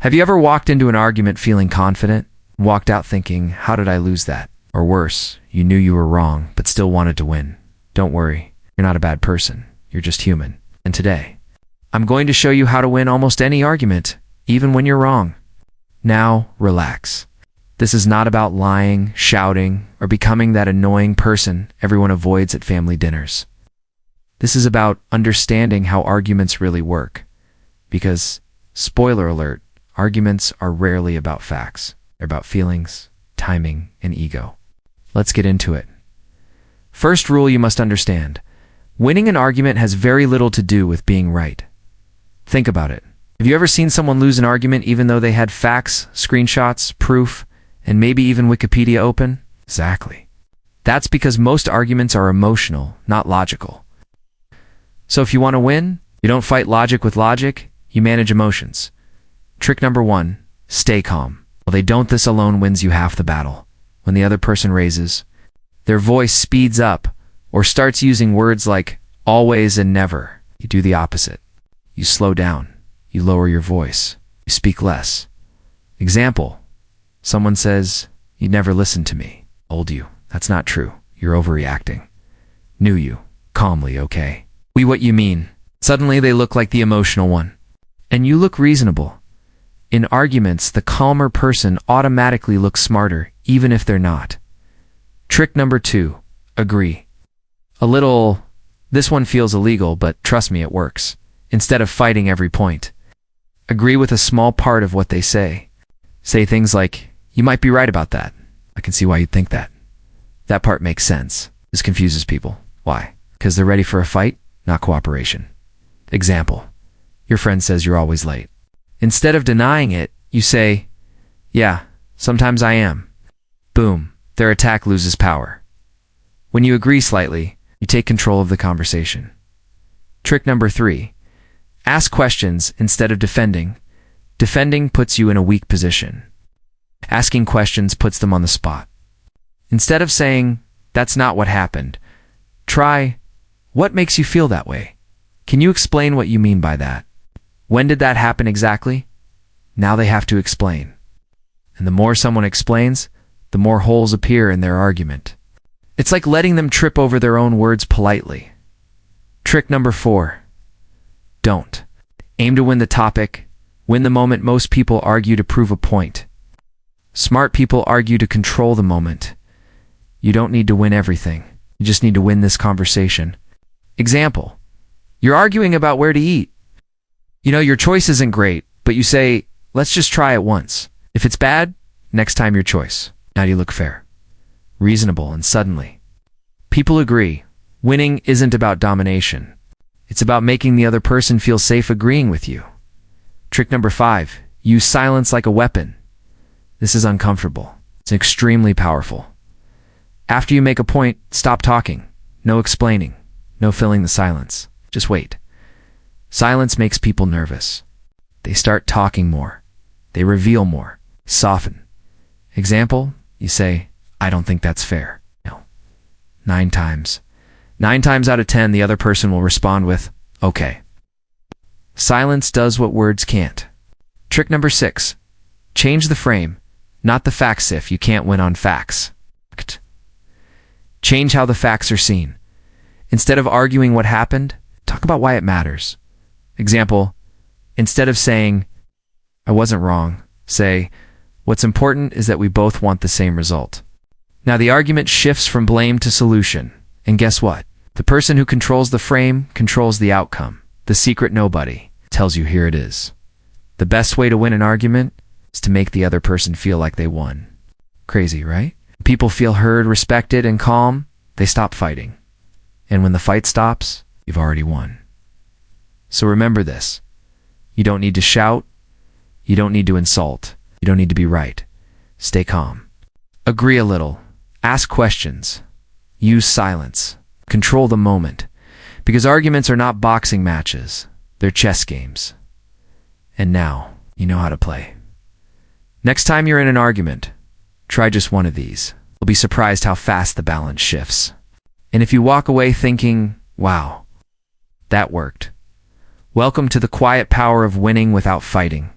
Have you ever walked into an argument feeling confident, and walked out thinking, how did I lose that? Or worse, you knew you were wrong, but still wanted to win. Don't worry, you're not a bad person. You're just human. And today, I'm going to show you how to win almost any argument, even when you're wrong. Now, relax. This is not about lying, shouting, or becoming that annoying person everyone avoids at family dinners. This is about understanding how arguments really work. Because, spoiler alert, arguments are rarely about facts. They're about feelings, timing, and ego. Let's get into it. First rule you must understand. Winning an argument has very little to do with being right. Think about it. Have you ever seen someone lose an argument even though they had facts, screenshots, proof, and maybe even Wikipedia open? Exactly. That's because most arguments are emotional, not logical. So if you want to win, you don't fight logic with logic, you manage emotions. Trick number 1, stay calm. Well, they don't. This alone wins you half the battle. When the other person raises, their voice speeds up or starts using words like always and never, you do the opposite. You slow down. You lower your voice. You speak less. Example, someone says, "You never listened to me." Told you. That's not true. You're overreacting. Knew you. Calmly, okay. We what you mean. Suddenly they look like the emotional one. And you look reasonable. In arguments, the calmer person automatically looks smarter, even if they're not. Trick number 2, agree. This one feels illegal, but trust me, it works. Instead of fighting every point, agree with a small part of what they say. Say things like, "You might be right about that. I can see why you'd think that. That part makes sense." This confuses people. Why? Because they're ready for a fight, not cooperation. Example, your friend says you're always late. Instead of denying it, you say, "Yeah, sometimes I am." Boom, their attack loses power. When you agree slightly, you take control of the conversation. Trick number 3, ask questions instead of defending. Defending puts you in a weak position. Asking questions puts them on the spot. Instead of saying, "That's not what happened," try, "What makes you feel that way? Can you explain what you mean by that? When did that happen exactly?" Now they have to explain. And the more someone explains, the more holes appear in their argument. It's like letting them trip over their own words politely. Trick number 4, don't. Aim to win the topic. Win the moment. Most people argue to prove a point. Smart people argue to control the moment. You don't need to win everything. You just need to win this conversation. Example, you're arguing about where to eat. You know, your choice isn't great, but you say, "Let's just try it once. If it's bad, next time your choice." Now you look fair, reasonable, and suddenly, people agree. Winning isn't about domination. It's about making the other person feel safe agreeing with you. Trick number 5, use silence like a weapon. This is uncomfortable. It's extremely powerful. After you make a point, stop talking. No explaining. No filling the silence. Just wait. Silence makes people nervous. They start talking more. They reveal more. Soften. Example, you say, "I don't think that's fair." No. 9 times. 9 times out of 10, the other person will respond with, "Okay." Silence does what words can't. Trick number 6, change the frame, not the facts. If you can't win on facts, change how the facts are seen. Instead of arguing what happened, talk about why it matters. Example, instead of saying, "I wasn't wrong," say, "What's important is that we both want the same result." Now the argument shifts from blame to solution. And guess what? The person who controls the frame controls the outcome. The secret nobody tells you, here it is. The best way to win an argument is to make the other person feel like they won. Crazy, right? People feel heard, respected, and calm, they stop fighting. And when the fight stops, you've already won. So remember this. You don't need to shout. You don't need to insult. You don't need to be right. Stay calm. Agree a little. Ask questions. Use silence. Control the moment. Because arguments are not boxing matches. They're chess games. And now, you know how to play. Next time you're in an argument, try just one of these. You'll be surprised how fast the balance shifts. And if you walk away thinking, "Wow, that worked," welcome to the quiet power of winning without fighting.